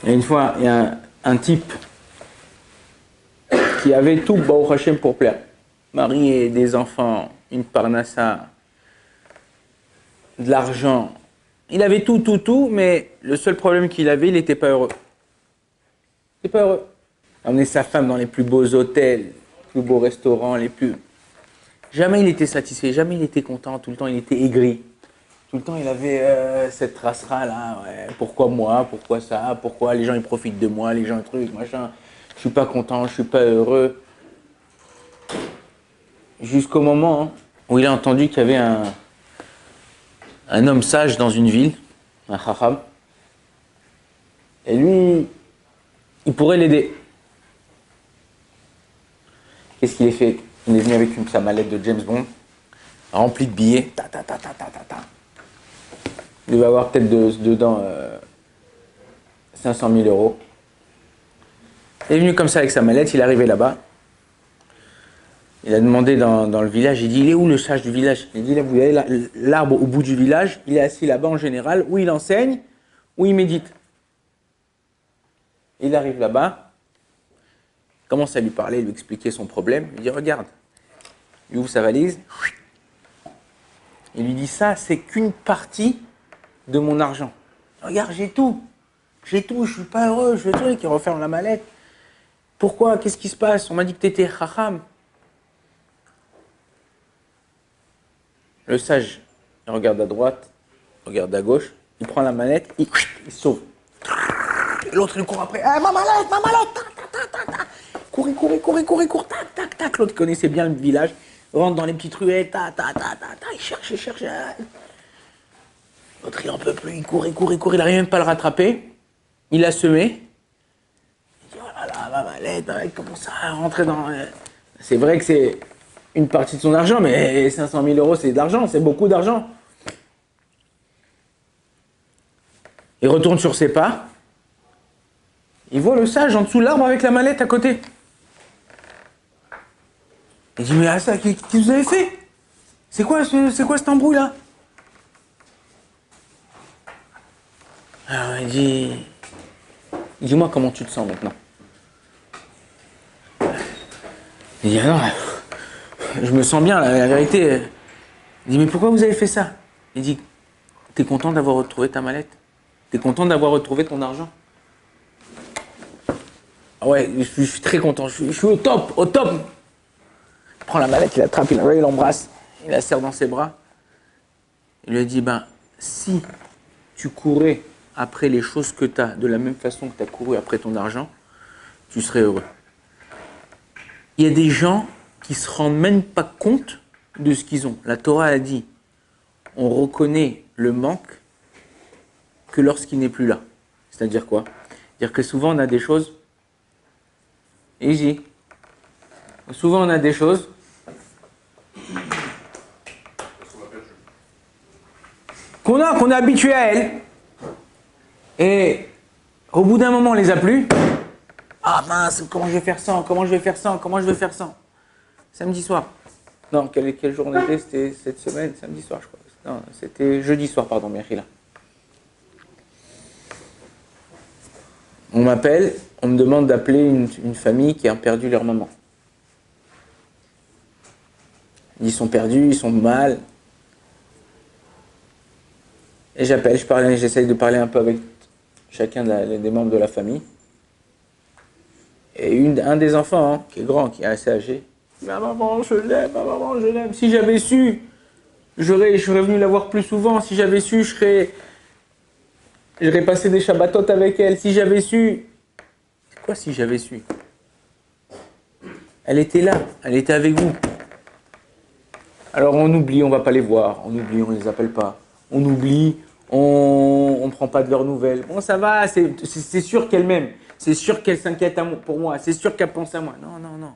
Et une fois, il y a un type qui avait tout, Baruch Hashem, pour plaire. Mari et des enfants, une parnassa, de l'argent. Il avait tout, mais le seul problème qu'il avait, il n'était pas heureux. Il n'était pas heureux. Il emmenait sa femme dans les plus beaux hôtels, les plus beaux restaurants, les plus... Jamais il était satisfait, jamais il était content, tout le temps il était aigri. Tout le temps il avait cette trace-là, là, ouais, pourquoi moi, pourquoi ça, pourquoi les gens ils profitent de moi, les gens trucs, machin. Je suis pas content, je suis pas heureux. Jusqu'au moment où il a entendu qu'il y avait un homme sage dans une ville, un chacham, et lui, il pourrait l'aider. Qu'est-ce qu'il a fait? Il est venu avec sa mallette de James Bond, remplie de billets. Il devait avoir peut-être dedans 500 000 euros. Il est venu comme ça avec sa mallette, il est arrivé là-bas. Il a demandé dans le village, il dit, il est où le sage du village? Il dit, là, vous voyez l'arbre au bout du village, il est assis là-bas en général, où il enseigne, où il médite. Il arrive là-bas, il commence à lui parler, lui expliquer son problème. Il dit, regarde, il ouvre sa valise. Il lui dit, ça, c'est qu'une partie de mon argent. Regarde, j'ai tout, je suis pas heureux, je veux truc, il referme la mallette. Pourquoi? Qu'est-ce qui se passe? On m'a dit que tu étais chacham. Le sage, il regarde à droite, il regarde à gauche, il prend la mallette, il se sauve. L'autre, il court après. Ah, ma mallette, cours, tac. L'autre connaissait bien le village, rentre dans les petites ruelles, il cherche. L'autre, il en peut plus, il court, il n'arrive même pas à le rattraper. Il a semé. Il dit, oh là là, ma mallette, comment ça, rentrer dans... C'est vrai que c'est une partie de son argent, mais 500 000 euros, c'est de l'argent, c'est beaucoup d'argent. Il retourne sur ses pas. Il voit le sage en dessous de l'arbre avec la mallette à côté. Il dit, mais ça, qu'est-ce que vous avez fait? C'est quoi cet embrouille là? Alors il dit, dis-moi comment tu te sens maintenant. Il dit, ah non, je me sens bien, la vérité. Il dit, mais pourquoi vous avez fait ça? Il dit, t'es content d'avoir retrouvé ta mallette? T'es content d'avoir retrouvé ton argent? Ah ouais, je suis très content, je suis au top. Il prend la mallette, il l'attrape, il l'embrasse, il la serre dans ses bras. Il lui dit, si tu courais après les choses que tu as de la même façon que tu as couru après ton argent, tu serais heureux. Il y a des gens qui ne se rendent même pas compte de ce qu'ils ont. La Torah a dit, on reconnaît le manque que lorsqu'il n'est plus là. C'est-à-dire quoi? C'est-à-dire que souvent on a des choses, souvent on a des choses qu'on est habitué à elles, et au bout d'un moment on les a plus. Ah mince, comment je vais faire ça? Samedi soir. Non, quel jour on était? C'était cette semaine, samedi soir je crois. Non, c'était jeudi soir, pardon, Mechila. On m'appelle, on me demande d'appeler une famille qui a perdu leur maman. Ils sont perdus, ils sont mal. Et j'appelle, j'essaye de parler un peu avec chacun des membres de la famille. Et un des enfants, qui est grand, qui est assez âgé, dit, maman, je l'aime. Si j'avais su, je serais venu la voir plus souvent. Si j'avais su, j'aurais passé des shabbatotes avec elle. Si j'avais su. C'est quoi si j'avais su? Elle était là, elle était avec vous. Alors on oublie, on ne va pas les voir. On oublie, on ne les appelle pas. On oublie, on ne prend pas de leurs nouvelles. Bon, ça va, c'est sûr qu'elle m'aime. C'est sûr qu'elle s'inquiète pour moi. C'est sûr qu'elle pense à moi. Non.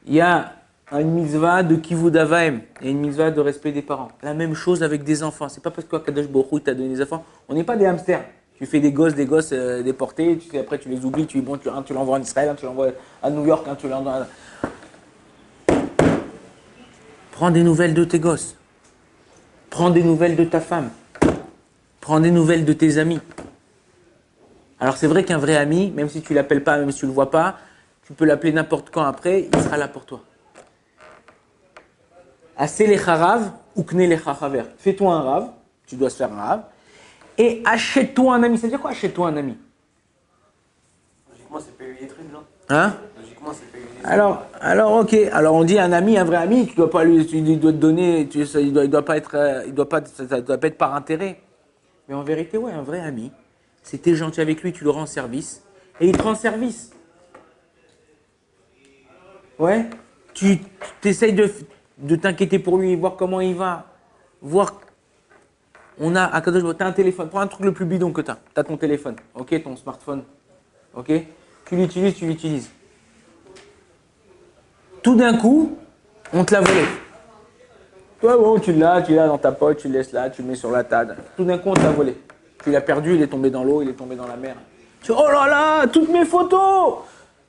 Il y a une mitzvah de kivud avaim et une mitzvah de respect des parents. La même chose avec des enfants. C'est pas parce qu'Akadosh Baruch Hu t'a donné des enfants. On n'est pas des hamsters. Tu fais des gosses déportés. Après, tu les oublies. Tu l'envoies en Israël, tu l'envoies à New York, tu l'envoies. Prends des nouvelles de tes gosses. Prends des nouvelles de ta femme. Prends des nouvelles de tes amis. Alors c'est vrai qu'un vrai ami, même si tu l'appelles pas, même si tu le vois pas, tu peux l'appeler n'importe quand après, il sera là pour toi. Assez les harav ou kne les chachaver. Fais-toi un rave, tu dois se faire un rave, et achète-toi un ami. Ça veut dire quoi, achète-toi un ami? Logiquement, c'est payer les trucs, non? Hein? Logiquement, c'est payer les trucs. Alors, ok. Alors, on dit un ami, un vrai ami, tu dois pas lui, il doit te donner, il doit pas être, ça doit pas être par intérêt. Mais en vérité, ouais, un vrai ami, c'est t'es gentil avec lui, tu le rends service, et il te rend service. Ouais. Tu essayes de t'inquiéter pour lui, voir comment il va, voir. On a, à Kadosh, t'as un téléphone, prends un truc le plus bidon que t'as. T'as ton téléphone, ok, ton smartphone, ok. Tu l'utilises. Tout d'un coup, on te l'a volé. Toi, bon, tu l'as dans ta poche, tu le laisses là, tu le mets sur la table. Tout d'un coup, on te l'a volé. Tu l'as perdu, il est tombé dans l'eau, il est tombé dans la mer. Tu dis, oh là là, toutes mes photos,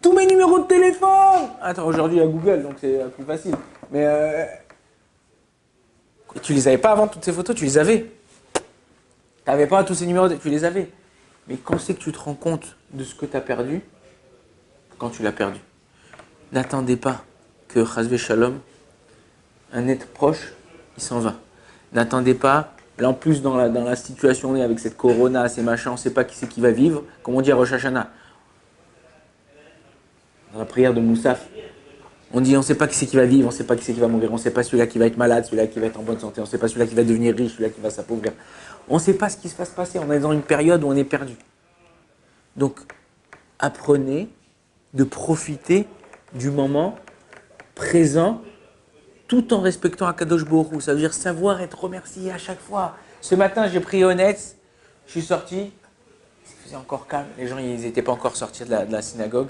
tous mes numéros de téléphone. Attends, aujourd'hui, il y a Google, donc c'est plus facile. Mais tu les avais pas avant, toutes ces photos, tu les avais. Tu n'avais pas tous ces numéros, tu les avais. Mais quand c'est que tu te rends compte de ce que tu as perdu, quand tu l'as perdu, n'attendez pas que Chazvé Shalom, un être proche, il s'en va. N'attendez pas, là en plus dans la situation avec cette corona, ces machins, on ne sait pas qui c'est qui va vivre. Comme on dit à Rosh Hashanah, dans la prière de Moussaf, on dit on ne sait pas qui c'est qui va vivre, on ne sait pas qui c'est qui va mourir, on ne sait pas celui-là qui va être malade, celui-là qui va être en bonne santé, on ne sait pas celui-là qui va devenir riche, celui-là qui va s'appauvrir. On ne sait pas ce qui va se passer, on est dans une période où on est perdu. Donc, apprenez de profiter du moment présent tout en respectant Akadosh Borou. Ça veut dire savoir être remercié à chaque fois. Ce matin, j'ai pris Honnête, je suis sorti, il faisait encore calme. Les gens, ils n'étaient pas encore sortis de la synagogue,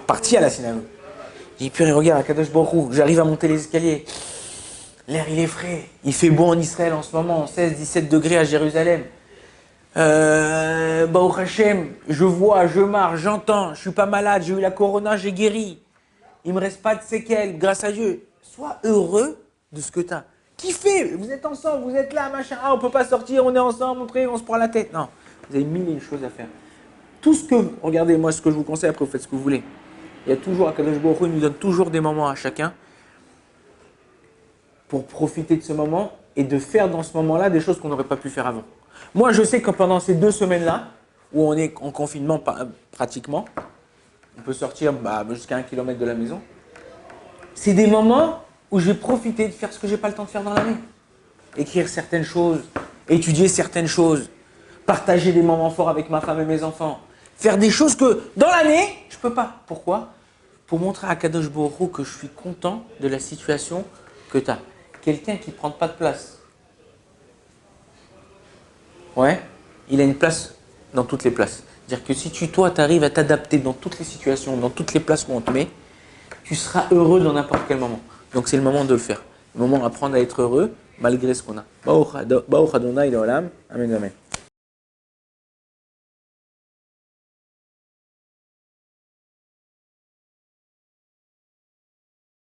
partis à la synagogue. J'ai dit, purée, regarde, Akadosh Borou, j'arrive à monter les escaliers. L'air, il est frais. Il fait beau en Israël en ce moment, 16-17 degrés à Jérusalem. Baruch Hashem, je vois, je marche, j'entends, je suis pas malade, j'ai eu la corona, j'ai guéri. Il me reste pas de séquelles, grâce à Dieu. Sois heureux de ce que tu as. Kiffez, vous êtes ensemble, vous êtes là, machin. Ah, on peut pas sortir, on est ensemble, on se prend la tête. Non, vous avez mille et une choses à faire. Tout ce que, regardez, moi, ce que je vous conseille, après, vous faites ce que vous voulez. Il y a toujours, Akadosh Baruch Hu, il nous donne toujours des moments à chacun pour profiter de ce moment et de faire dans ce moment-là des choses qu'on n'aurait pas pu faire avant. Moi, je sais que pendant ces 2 semaines-là, où on est en confinement pratiquement, on peut sortir jusqu'à 1 kilomètre de la maison, c'est des moments où j'ai profité de faire ce que j'ai pas le temps de faire dans l'année. Écrire certaines choses, étudier certaines choses, partager des moments forts avec ma femme et mes enfants, faire des choses que dans l'année, je peux pas. Pourquoi? Pour montrer à Kadosh Baruch Hu que je suis content de la situation que tu as. Quelqu'un qui ne prend pas de place. Ouais, il a une place dans toutes les places. C'est-à-dire que si toi, tu arrives à t'adapter dans toutes les situations, dans toutes les places où on te met, tu seras heureux dans n'importe quel moment. Donc c'est le moment de le faire. Le moment d'apprendre à être heureux malgré ce qu'on a. Baruch Adonai Leolam. Amen, amen.